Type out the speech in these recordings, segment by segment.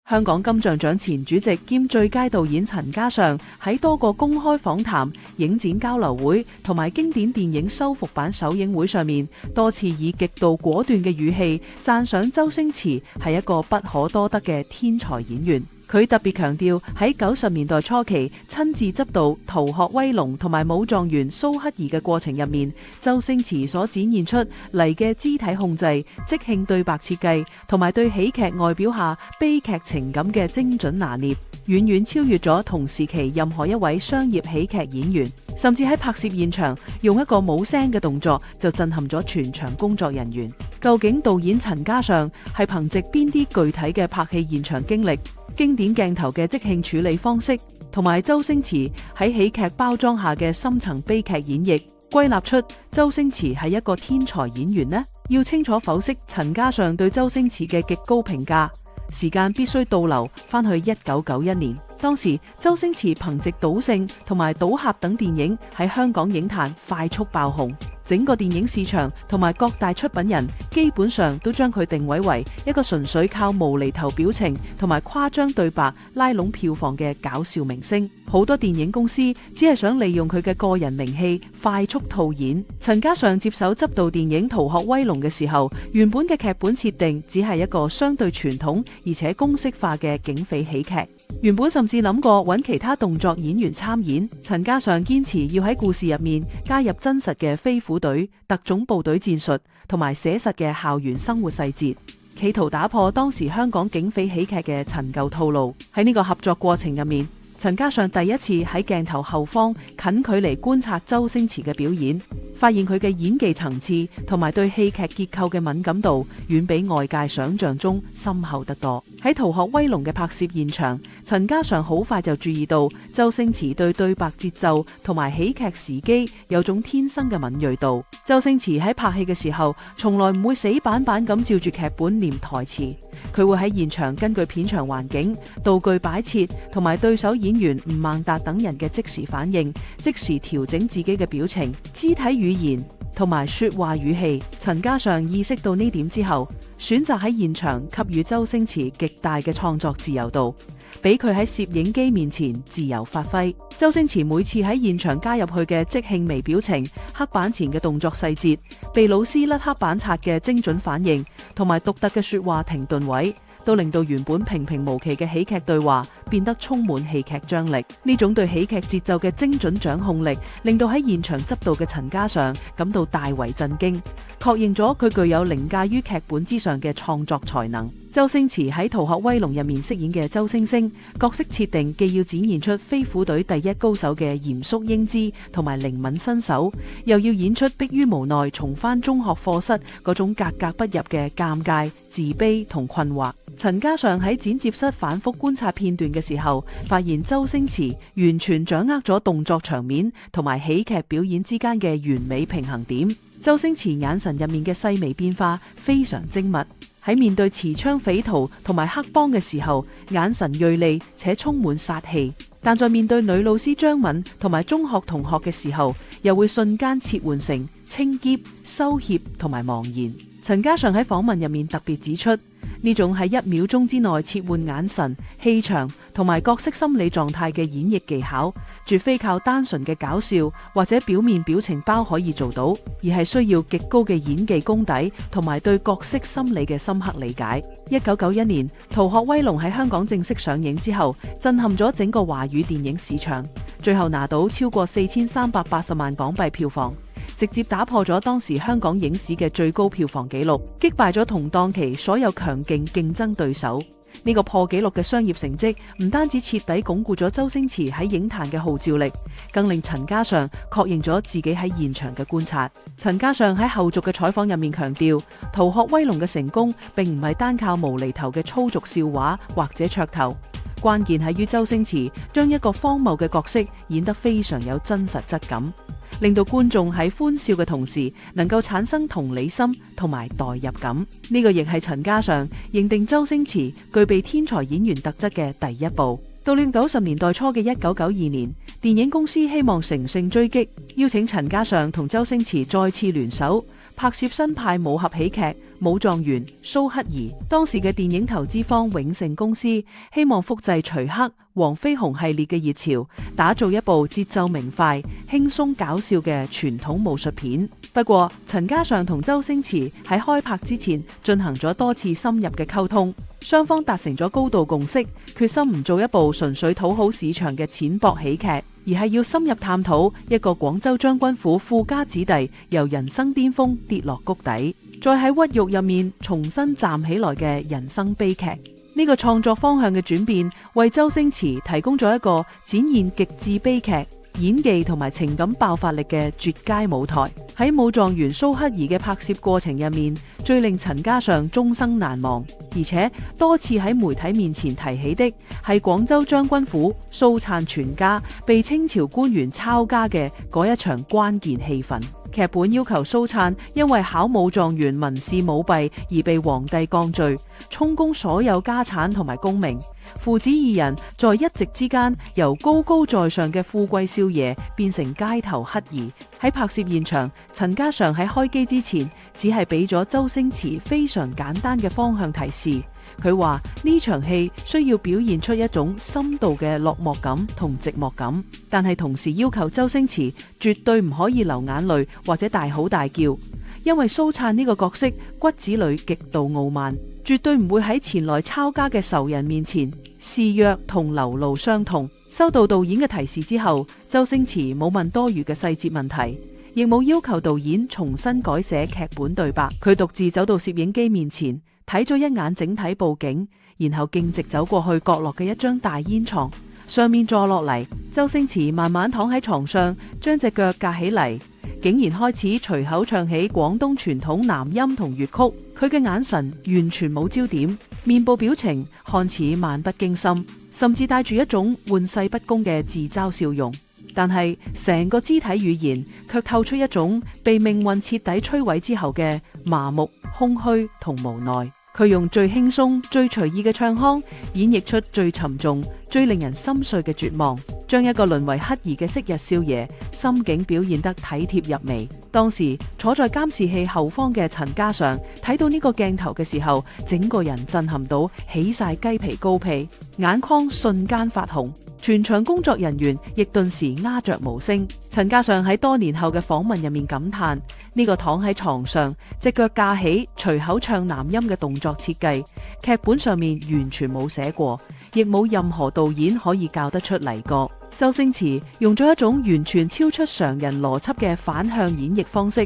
香港金像獎前主席兼最佳導演陳嘉上喺多個公開訪談、影展交流會同埋經典電影修復版首映會上面，多次以極度果斷嘅語氣讚賞周星馳係一個不可多得嘅天才演員。佢特別強調喺90年代初期親自執導《逃學威龍》同埋《武狀元蘇乞兒》嘅過程入面，周星馳所展現出嚟嘅肢體控制、即興對白設計同埋對喜劇外表下悲劇情感嘅精準拿捏，遠遠超越咗同時期任何一位商業喜劇演員。甚至喺拍攝現場用一個冇聲嘅動作就震撼咗全場工作人員。究竟導演陳嘉上係憑藉邊啲具體嘅拍戲現場經歷、經典鏡頭嘅即興處理方式，同埋周星馳喺喜劇包裝下嘅深層悲劇演繹，歸納出周星馳係一個天才演員呢？要清楚剖析陳嘉上對周星馳嘅極高評價，時間必須倒流翻去1991年，當時周星馳憑藉賭聖同埋賭俠等電影喺香港影壇快速爆紅。整個電影市場同埋各大出品人基本上都將佢定位為一個純粹靠無厘頭表情同埋誇張對白拉攏票房嘅搞笑明星。好多電影公司只係想利用佢嘅個人名氣快速套現。陳嘉上接手執導電影《逃學威龍》嘅時候，原本嘅劇本設定只係一個相對傳統而且公式化嘅警匪喜劇。原本甚至諗過揾其他動作演員參演，陳嘉上堅持要喺故事入面加入真實嘅飛虎隊、特種部隊戰術同埋寫實嘅校園生活細節，企圖打破當時香港警匪喜劇嘅陳舊套路。喺呢個合作過程入面，陳嘉上第一次喺鏡頭後方近距離觀察周星馳嘅表演，發現佢嘅演技層次同埋對戲劇結構嘅敏感度遠比外界想象中深厚得多。喺《逃學威龍》嘅拍攝現場，陳嘉上好快就注意到周星馳對白節奏同埋喜劇時機有種天生嘅敏銳度。周星馳喺拍戲嘅時候，從來唔會死板板咁照住劇本念台詞，佢會喺現場根據片場環境、道具擺設同埋對手演員吳孟達等人嘅即時反應，即時調整自己嘅表情、肢體語言同埋說話語氣。陳嘉上意識到呢點之後，選擇喺現場給予周星馳極大嘅創作自由度，俾佢喺攝影機面前自由發揮。周星馳每次喺現場加入佢嘅即興微表情、黑板前嘅動作細節、被老師甩黑板擦嘅精準反應，同埋獨特嘅說話停頓位，都令到原本平平無奇嘅喜劇對話變得充滿戲劇張力。呢種對喜劇節奏嘅精準掌控力，令到喺現場執導嘅陳嘉上感到大為震驚，確認咗佢具有凌駕於劇本之上嘅創作才能。周星馳喺《逃學威龍》入面飾演嘅周星星，角色設定既要展現出飛虎隊第一高手嘅嚴肅英姿同埋靈敏身手，又要演出迫於無奈重返中學課室嗰種格格不入嘅尷尬、自卑同困惑。陳嘉上喺剪接室反覆觀察片段嘅時候，發現周星馳完全掌握咗動作場面同埋喜劇表演之間嘅完美平衡點。周星馳眼神入面嘅細微變化非常精密，喺面對持槍匪徒同埋黑幫嘅時候，眼神銳利且充滿殺氣；但在面對女老師張敏同埋中學同學嘅時候，又會瞬間切換成清潔、羞怯同埋茫然。陳嘉上喺訪問入面特別指出，呢種喺1秒鐘之內切換眼神、氣場同埋角色心理狀態嘅演繹技巧，絕非靠單純嘅搞笑或者表面表情包可以做到，而係需要極高嘅演技功底同埋對角色心理嘅深刻理解。1991年《逃學威龍》喺香港正式上映之後，震撼咗整個華語電影市場，最後拿到超過4380萬港幣票房，直接打破咗當時香港影史嘅最高票房紀錄，擊敗咗同檔期所有強勁競爭對手。呢個破紀錄嘅商業成績唔單止徹底鞏固咗周星馳喺影壇嘅號召力，更令陳嘉上確認咗自己喺現場嘅觀察。陳嘉上喺後續嘅採訪入面強調，《逃學威龍》嘅成功並唔係單靠無厘頭嘅粗俗笑話或者噱頭，關鍵係於周星馳將一個荒謬嘅角色演得非常有真實質感，令到觀眾喺歡笑嘅同時能夠產生同理心同埋代入感。呢個亦係陳嘉上認定周星馳具備天才演員特質嘅第一步。到了90年代初嘅1992年，電影公司希望乘勝追擊，邀請陳嘉上同周星馳再次聯手拍攝新派武俠喜劇《武狀元蘇乞兒》。當時嘅電影投資方永盛公司希望複製徐克、黃飛鴻系列嘅熱潮，打造一部節奏明快、輕鬆搞笑嘅傳統武術片。不過，陳嘉上同周星馳喺開拍之前進行咗多次深入嘅溝通，雙方達成咗高度共識，決心唔做一部純粹討好市場嘅淺薄喜劇，而係要深入探討一個廣州將軍府富家子弟由人生巔峰跌落谷底，再喺屈辱入面重新站起來嘅人生悲劇。呢個創作方向嘅轉變，為周星馳提供咗一個展現極致悲劇演技同埋情感爆發力嘅絕佳舞台。喺武狀元蘇乞兒嘅拍攝過程入面，最令陳嘉上終生難忘，而且多次喺媒體面前提起的，係廣州將軍府蘇粲全家被清朝官員抄家嘅嗰一場關鍵戲份。劇本要求蘇粲因為考武狀元文試舞弊而被皇帝降罪，充公所有家產同埋功名。父子二人在一夕之間，由高高在上嘅富貴少爺變成街頭乞兒。喺拍攝現場，陳嘉上喺開機之前，只係俾咗周星馳非常簡單嘅方向提示。佢話呢場戲需要表現出一種深度嘅落寞感同寂寞感，但係同時要求周星馳絕對唔可以流眼淚或者大吼大叫，因為蘇粲呢個角色骨子裏極度傲慢，絕對唔會喺前來抄家嘅仇人面前示弱同流露傷痛。收到導演嘅提示之後，周星馳冇問多餘嘅細節問題，亦冇要求導演重新改寫劇本對白。佢獨自走到攝影機面前，睇咗一眼整體布景，然後徑直走過去角落嘅一張大煙床上面坐落嚟。周星馳慢慢躺喺床上，將隻腳架起嚟，竟然開始隨口唱起廣東傳統南音同粵曲。佢嘅眼神完全冇焦點，面部表情看似漫不經心，甚至帶住一種玩世不恭嘅自嘲笑容，但係成個肢體語言卻透出一種被命運徹底摧毀之後嘅麻木、空虛同無奈。佢用最輕鬆、最隨意嘅唱腔演繹出最沉重、最令人心碎嘅絕望，將一個淪為乞兒嘅昔日少爺心境表現得體貼入微。當時坐在監視器後方嘅陳嘉上睇到呢個鏡頭嘅時候，整個人震撼到起晒雞皮高屁，眼眶瞬間發紅。全場工作人員亦頓時鴉雀無聲。陳嘉上喺多年後嘅訪問入面感嘆，呢個躺喺床上隻腳架起隨口唱南音嘅動作設計，劇本上面完全冇寫過，亦冇任何導演可以教得出嚟過。周星馳用咗一種完全超出常人邏輯嘅反向演繹方式，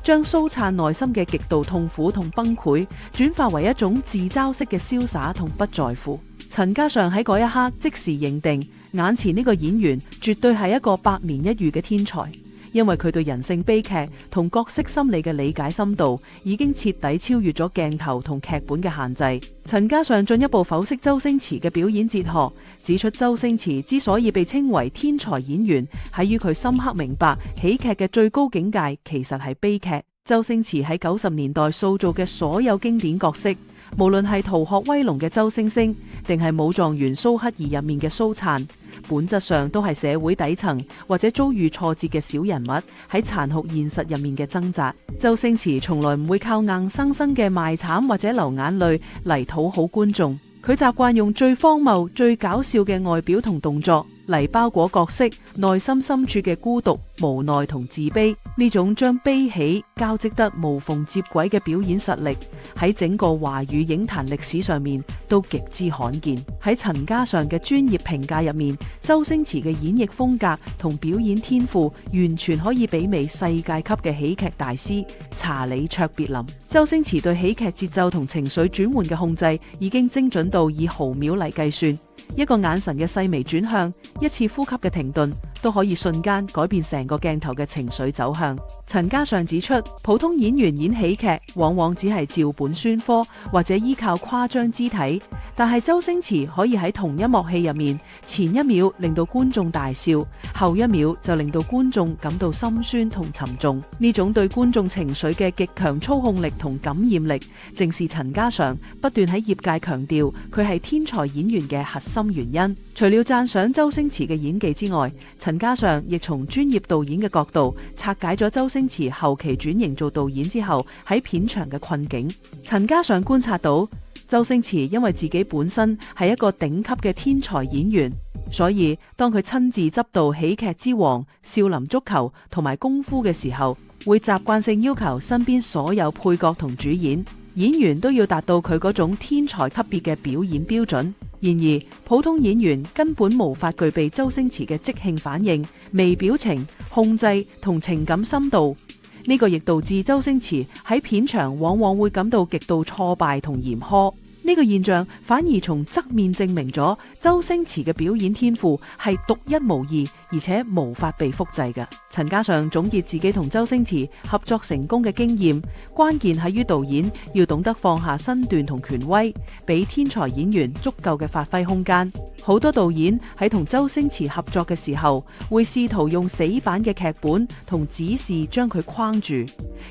將蘇粲內心嘅極度痛苦同崩潰轉化為一種自嘲式嘅瀟灑同不在乎。陳嘉上喺嗰一刻即時認定，眼前呢個演員絕對係一個百年一遇嘅天才，因為佢對人性悲劇同角色心理嘅理解深度已經徹底超越咗鏡頭同劇本嘅限制。陳嘉上進一步剖析周星馳嘅表演哲學，指出周星馳之所以被稱為天才演員，係於佢深刻明白喜劇嘅最高境界其實係悲劇。周星馳喺90年代塑造嘅所有經典角色，無論係《逃學威龍》嘅周星星，定係《武狀元蘇乞兒》入面嘅蘇粲，本質上都係社會底層或者遭遇挫折嘅小人物喺殘酷現實入面嘅掙扎。周星馳從來唔會靠硬生生嘅賣慘或者流眼淚嚟討好觀眾，佢習慣用最荒謬、最搞笑嘅外表同動作嚟包裹角色內心深處嘅孤獨、無奈同自卑。呢種將悲喜交織得無縫接軌嘅表演實力，喺整個華語影壇歷史上面都極之罕見。喺陳嘉上嘅專業評價入面，周星馳嘅演繹風格同表演天賦完全可以媲美世界級嘅喜劇大師查理卓別林。周星馳對喜劇節奏同情緒轉換嘅控制已經精準到以毫秒嚟計算，一個眼神嘅細微轉向，一次呼吸嘅停頓，都可以瞬間改變成個鏡頭嘅情緒走向。陳嘉上指出，普通演員演喜劇往往只係照本宣科或者依靠誇張肢體，但係周星馳可以喺同一幕戲入面，前一秒令到觀眾大笑，後一秒就令到觀眾感到心酸同沉重。呢種對觀眾情緒嘅極強操控力同感染力，正是陳嘉上不斷喺業界強調佢係天才演員嘅核心原因。除了讚賞周星馳嘅演技之外，陳陳嘉上亦從專業導演嘅角度拆解咗周星馳後期轉型做導演之後喺片場嘅困境。陳嘉上觀察到，周星馳因為自己本身係一個頂級嘅天才演員，所以當佢親自執導喜劇之王、少林足球同埋功夫嘅時候，會習慣性要求身邊所有配角同主演員都要達到佢嗰種天才級別嘅表演標準。然而，普通演員根本無法具備周星馳嘅即興反應、微表情、控制同情感深度。呢個亦導致周星馳喺片場往往會感到極度挫敗同嚴苛。呢個現象反而從側面證明咗周星馳嘅表演天賦係獨一無二，而且無法被複製嘅。陳嘉上總結自己同周星馳合作成功嘅經驗，關鍵喺於導演要懂得放下身段同權威，俾天才演員足夠嘅發揮空間。好多導演喺同周星馳合作嘅時候，會試圖用死板嘅劇本同指示將佢框住，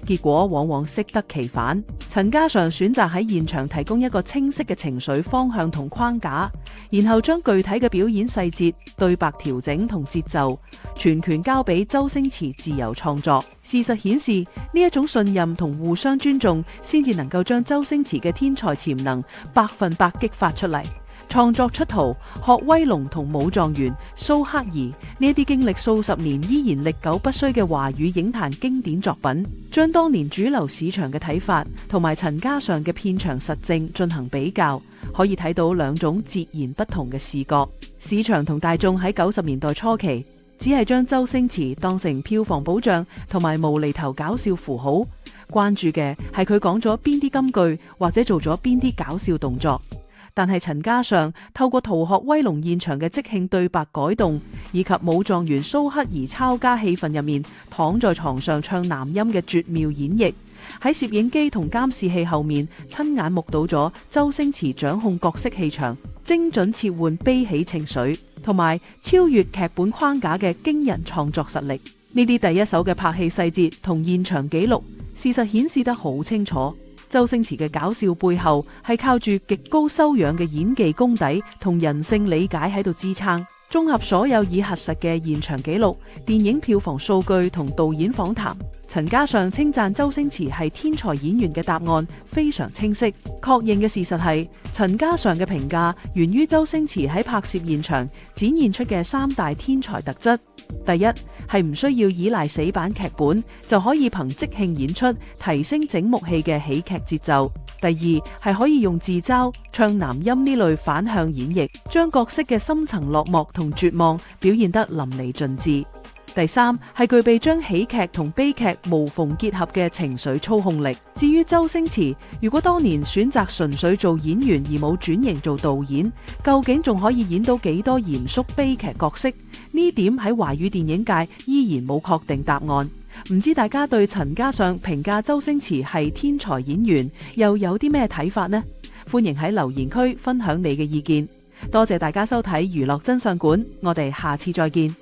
結果往往適得其反。陳嘉上選擇喺現場提供一個清晰嘅情緒方向同框架，然後將具體嘅表演細節、對白調整同節奏全權交俾周星馳自由創作。事實顯示，呢一種信任同互相尊重，先至能夠將周星馳嘅天才潛能100%激發出嚟。創作出逃、學威龍同武狀元、蘇乞兒呢啲經歷數十年依然歷久不衰嘅華語影壇經典作品，將當年主流市場嘅睇法同埋陳嘉上嘅片場實證進行比較，可以睇到兩種截然不同嘅視覺。市場同大眾喺90年代初期只係將周星馳當成票房保障同埋無厘頭搞笑符號，關注嘅係佢講咗邊啲金句或者做咗邊啲搞笑動作。但係陳嘉上透過逃學威龍現場嘅即興對白改動，以及武狀元蘇乞兒抄家戲份入面躺在床上唱男音嘅絕妙演繹，喺攝影機同監視器後面親眼目睹咗周星馳掌控角色氣場、精準切換悲喜情緒，同埋超越劇本框架嘅驚人創作實力。呢啲第一手嘅拍戲細節同現場紀錄，事實顯示得好清楚。周星馳嘅搞笑背後係靠住極高修養嘅演技功底同人性理解喺度支撐。綜合所有已核實嘅現場紀錄、電影票房數據同導演訪談，陳嘉上稱讚周星馳係天才演員嘅答案非常清晰。確認嘅事實係，陳嘉上嘅評價源於周星馳喺拍攝現場展現出嘅3大天才特質。第一，係唔需要依賴死板劇本就可以憑即興演出提升整幕戲嘅喜劇節奏。第二，係可以用自嘲、唱男音呢類反向演繹，將角色嘅深層落寞同絕望表現得淋漓盡致。第三，係具備將喜劇同悲劇無縫結合嘅情緒操控力。至於周星馳，如果當年選擇純粹做演員而冇轉型做導演，究竟仲可以演到幾多嚴肅悲劇角色？呢點喺華語電影界依然冇確定答案。唔知大家對陳嘉上評價周星馳係天才演員又有啲咩睇法呢？歡迎喺留言區分享你嘅意見。多謝大家收睇娛樂真相館，我哋下次再見。